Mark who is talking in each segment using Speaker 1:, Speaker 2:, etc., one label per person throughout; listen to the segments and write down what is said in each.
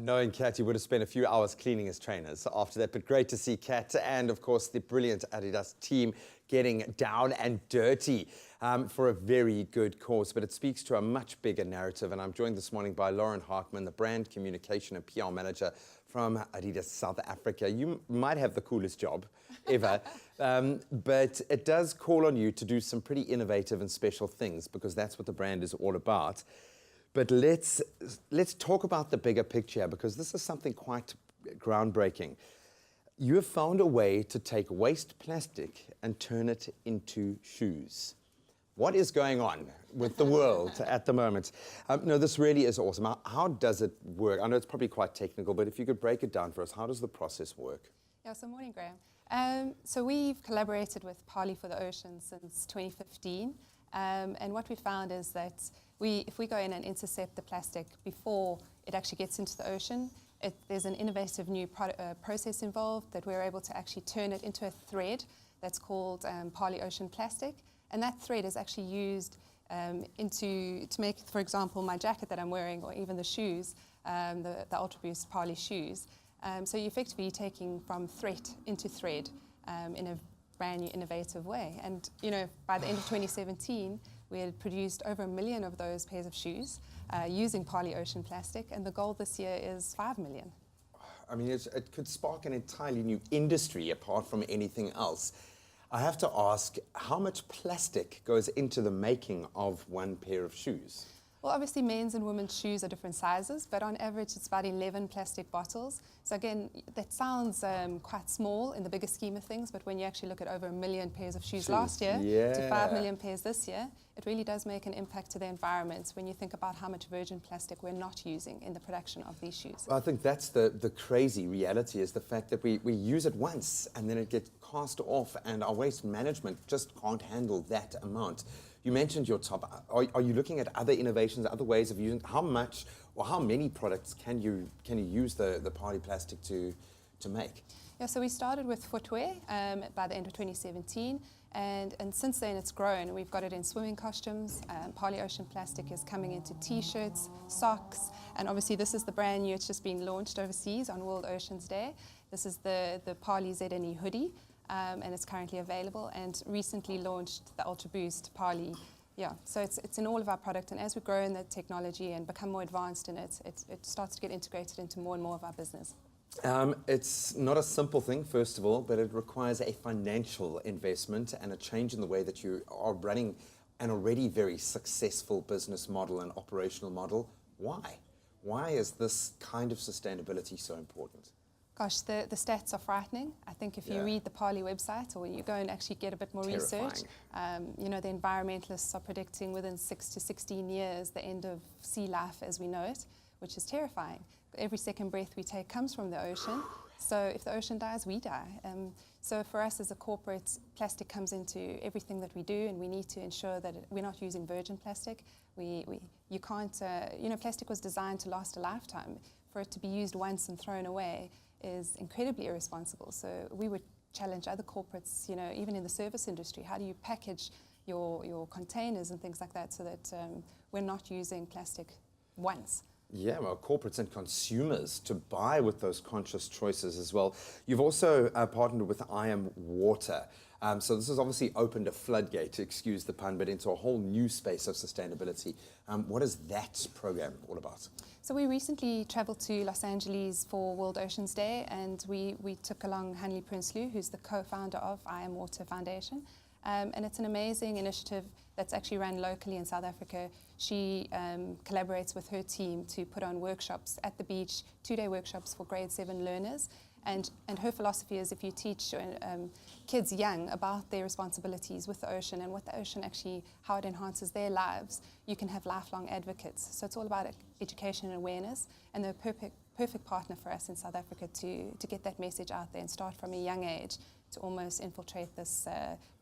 Speaker 1: Knowing Kat, you would have spent a few hours cleaning his trainers after that, but great to see Kat and, of course, the brilliant Adidas team getting down and dirty for a very good cause. But it speaks to a much bigger narrative, and I'm joined this morning by Lauren Hartman, the Brand Communication and PR Manager from Adidas South Africa. You might have the coolest job ever, but it does call on you to do some pretty innovative and special things, because that's what the brand is all about. But let's talk about the bigger picture, because this is something quite groundbreaking. You have found a way to take waste plastic and turn it into shoes. What is going on with the world at the moment? No, this really is awesome. How does it work? I know it's probably quite technical, but if you could break it down for us, how does the process work?
Speaker 2: Yeah, so morning, Graham. So we've collaborated with Parley for the Ocean since 2015. And what we found is that if we go in and intercept the plastic before it actually gets into the ocean, there's an innovative new process involved that we're able to actually turn it into a thread that's called Parley Ocean Plastic. And that thread is actually used to make, for example, my jacket that I'm wearing, or even the shoes, the Ultra Boost Parley shoes. So you're effectively taking from thread into thread in a brand new innovative way. And you know, by the end of 2017, we had produced over 1 million of those pairs of shoes using Parley Ocean Plastic, and the goal this year is 5 million.
Speaker 1: I mean, it could spark an entirely new industry apart from anything else. I have to ask, how much plastic goes into the making of one pair of shoes?
Speaker 2: Well, obviously men's and women's shoes are different sizes, but on average it's about 11 plastic bottles. So again, that sounds quite small in the bigger scheme of things, but when you actually look at over 1 million pairs of shoes last year to 5 million pairs this year, it really does make an impact to the environment when you think about how much virgin plastic we're not using in the production of these shoes.
Speaker 1: Well, I think that's the crazy reality, is the fact that we use it once and then it gets cast off, and our waste management just can't handle that amount. You mentioned your top. Are you looking at other innovations, other ways of using? How much or how many products can you use the Parley plastic to make?
Speaker 2: Yeah, so we started with footwear by the end of 2017, and since then it's grown. We've got it in swimming costumes. Parley Ocean Plastic is coming into t-shirts, socks, and obviously this is the brand new. It's just been launched overseas on World Oceans Day. This is the Parley ZNE hoodie. And it's currently available, and recently launched the Ultra Boost Parley. Yeah, so it's in all of our product, and as we grow in the technology and become more advanced in it, it starts to get integrated into more and more of our business.
Speaker 1: It's not a simple thing, first of all, but it requires a financial investment and a change in the way that you are running an already very successful business model and operational model. Why? Why is this kind of sustainability so important?
Speaker 2: Gosh, the stats are frightening. I think if you read the Parley website, or you go and actually get a bit more research, you know, the environmentalists are predicting within 6 to 16 years the end of sea life as we know it, which is terrifying. Every second breath we take comes from the ocean. So if the ocean dies, we die. So for us as a corporate, plastic comes into everything that we do, and we need to ensure that we're not using virgin plastic. You can't, you know, plastic was designed to last a lifetime. For it to be used once and thrown away is incredibly irresponsible. So we would challenge other corporates, you know, even in the service industry. How do you package your containers and things like that so that we're not using plastic once?
Speaker 1: Yeah, well, corporates and consumers to buy with those conscious choices as well. You've also partnered with I Am Water. So this has obviously opened a floodgate, excuse the pun, but into a whole new space of sustainability. What is that program all about?
Speaker 2: So we recently traveled to Los Angeles for World Oceans Day, and we took along Hanley Prinsloo, who's the co-founder of I Am Water Foundation. And it's an amazing initiative that's actually run locally in South Africa. She collaborates with her team to put on workshops at the beach, 2-day workshops for grade 7 learners. And her philosophy is, if you teach kids young about their responsibilities with the ocean and what the ocean actually, how it enhances their lives, you can have lifelong advocates. So it's all about education and awareness, and they're a perfect partner for us in South Africa to get that message out there and start from a young age to almost infiltrate this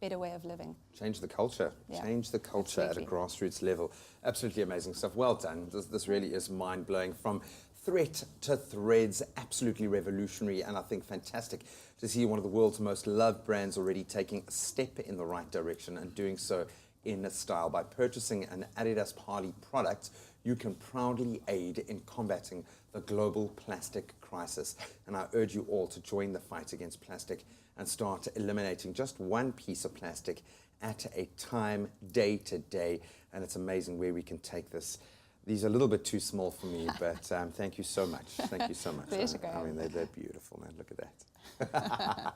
Speaker 2: better way of living.
Speaker 1: Change the culture.
Speaker 2: Yeah,
Speaker 1: change the culture
Speaker 2: absolutely.
Speaker 1: At a grassroots level. Absolutely amazing stuff. Well done. This really is mind-blowing. From threat to threads, absolutely revolutionary, and I think fantastic to see one of the world's most loved brands already taking a step in the right direction, and doing so in style. By purchasing an Adidas Parley product, you can proudly aid in combating the global plastic crisis. And I urge you all to join the fight against plastic and start eliminating just one piece of plastic at a time, day to day. And it's amazing where we can take this. These are a little bit too small for me, but thank you so much. Thank you so much.
Speaker 2: Pleasure,
Speaker 1: I mean, they're beautiful, man. Look at that.